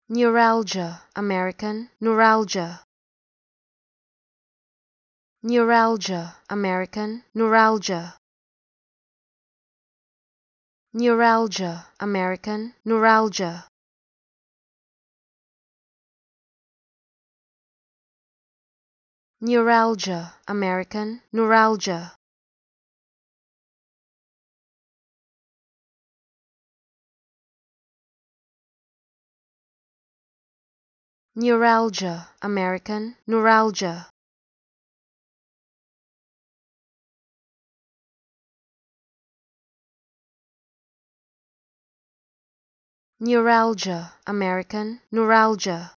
Neuralgia, American, neuralgia. Neuralgia, American, neuralgia. Neuralgia, American, neuralgia. Neuralgia, American, neuralgia. Neuralgia, American, neuralgia. Neuralgia, American, neuralgia.